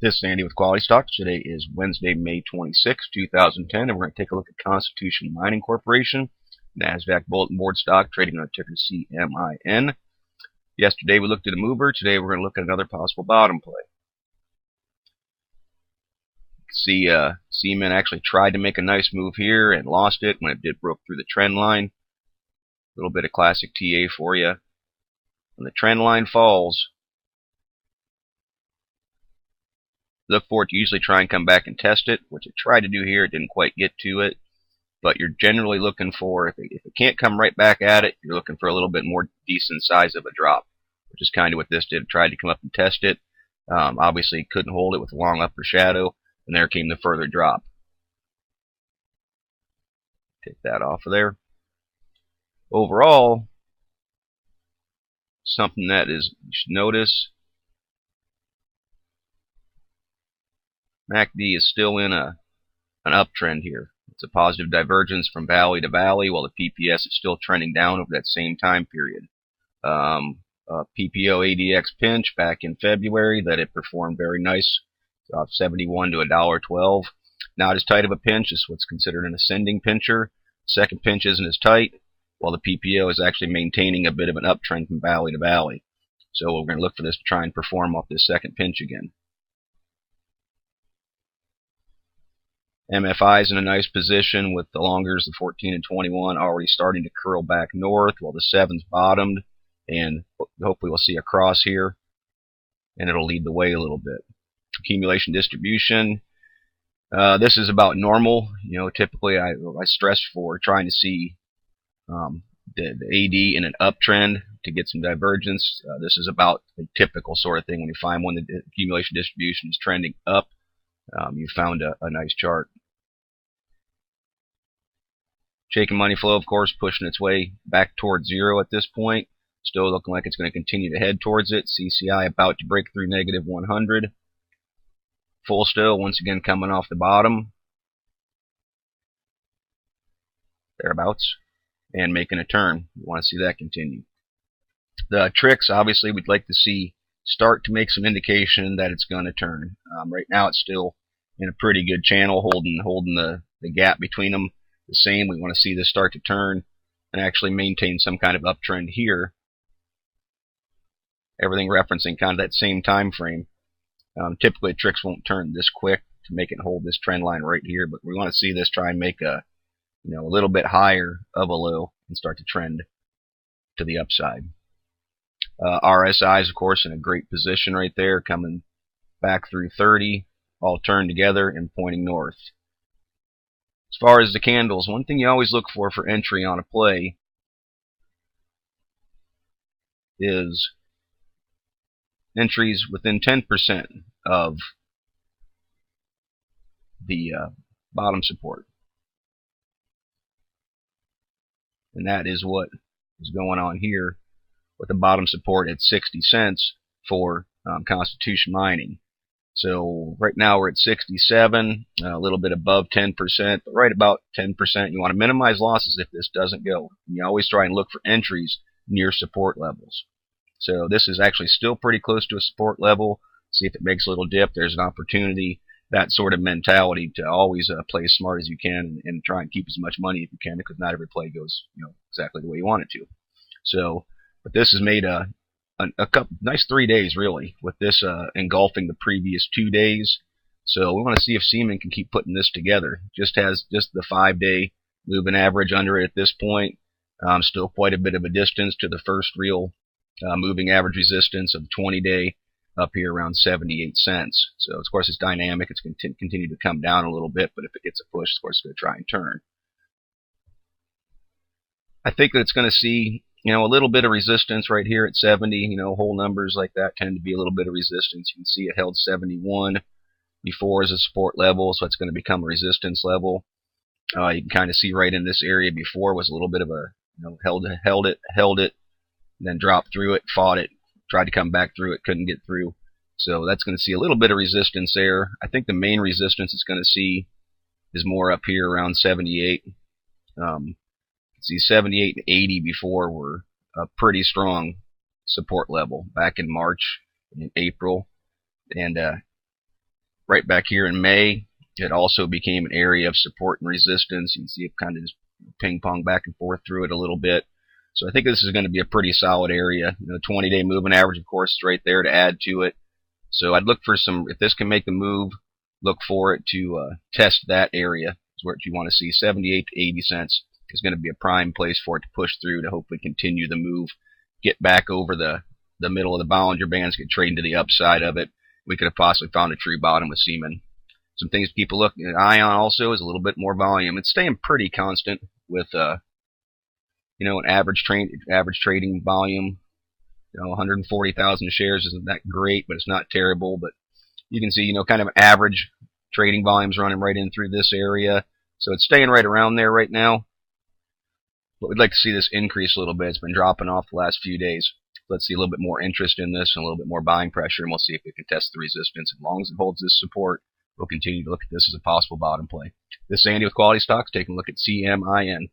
This is Andy with QualityStocks. Today is Wednesday, May 26, 2010, and we're going to take a look at Constitution Mining Corporation, NASDAQ Bulletin Board stock trading on ticker CMIN. Yesterday we looked at a mover. Today we're going to look at another possible bottom play. You can see CMIN actually tried to make a nice move here and lost it when it did broke through the trend line. A little bit of classic TA for you. When the trend line falls, look for it to usually try and come back and test it, which it tried to do here. It didn't quite get to it, but you're generally looking for, if it can't come right back at it, you're looking for a little bit more decent size of a drop, which is kind of what this did. It tried to come up and test it. Obviously couldn't hold it with a long upper shadow, and there came the further drop. Take that off of there. Overall, something that you should notice, MACD is still in an uptrend here. It's a positive divergence from valley to valley, while the PPS is still trending down over that same time period. PPO ADX pinch back in February that it performed very nice, off 71 to $1.12. Not as tight of a pinch as what's considered an ascending pincher. Second pinch isn't as tight, while the PPO is actually maintaining a bit of an uptrend from valley to valley. So we're going to look for this to try and perform off this second pinch again. MFI is in a nice position with the longers, the 14 and 21, already starting to curl back north, while the 7's bottomed, and hopefully we'll see a cross here, and it'll lead the way a little bit. Accumulation distribution. This is about normal. You know, typically I stress for trying to see the AD in an uptrend to get some divergence. This is about a typical sort of thing. When you find one that the accumulation distribution is trending up, you found a nice chart. Shaking money flow, of course, pushing its way back towards zero at this point. Still looking like it's going to continue to head towards it. CCI about to break through negative 100. Full still, once again coming off the bottom. Thereabouts. And making a turn. We want to see that continue. The tricks, obviously, we'd like to see start to make some indication that it's going to turn. Right now it's still in a pretty good channel, holding the gap between them the same. We want to see this start to turn and actually maintain some kind of uptrend here. Everything referencing kind of that same time frame. Typically tricks won't turn this quick to make it hold this trend line right here, but we want to see this try and make a little bit higher of a low and start to trend to the upside. RSI is, of course, in a great position right there, coming back through 30, all turned together and pointing north. As far as the candles, one thing you always look for entry on a play is entries within 10% of the bottom support. And that is what is going on here with the bottom support at 60 cents for Constitution Mining. So right now we're at 67, a little bit above 10%, but right about 10%. You want to minimize losses if this doesn't go. And you always try and look for entries near support levels. So this is actually still pretty close to a support level. See if it makes a little dip. There's an opportunity. That sort of mentality to always play as smart as you can and try and keep as much money if you can, because not every play goes exactly the way you want it to. So, but this has made a couple nice 3 days really, with this engulfing the previous 2 days. So we want to see if CMIN can keep putting this together. Just has the 5-day moving average under it at this point. Still quite a bit of a distance to the first real moving average resistance of 20-day up here around 78 cents. So of course it's dynamic. It's going to continue to come down a little bit, but if it gets a push, of course it's going to try and turn. I think that it's going to see a little bit of resistance right here at 70. Whole numbers like that tend to be a little bit of resistance. You can see it held 71 before as a support level, so it's going to become a resistance level. You can kind of see right in this area before was a little bit of a held it, then dropped through it, fought it, tried to come back through it, couldn't get through. So that's going to see a little bit of resistance there. I think the main resistance it's going to see is more up here around 78. See 78 and 80 before were a pretty strong support level back in March and April, and right back here in May, it also became an area of support and resistance. You can see it kind of just ping pong back and forth through it a little bit. So I think this is going to be a pretty solid area. The 20-day moving average, of course, is right there to add to it. So I'd look for some, if this can make the move, look for it to test that area. Is where you want to see 78 to 80 cents is going to be a prime place for it to push through to hopefully continue the move, get back over the middle of the Bollinger Bands, get trading to the upside of it. We could have possibly found a true bottom with CMIN. Some things to keep a look an eye on also is a little bit more volume. It's staying pretty constant with an average trading volume. 140,000 shares isn't that great, but it's not terrible. But you can see, kind of average trading volumes running right in through this area. So it's staying right around there right now. But we'd like to see this increase a little bit. It's been dropping off the last few days. Let's see a little bit more interest in this and a little bit more buying pressure, and we'll see if we can test the resistance. As long as it holds this support, we'll continue to look at this as a possible bottom play. This is Andy with QualityStocks, taking a look at CMIN.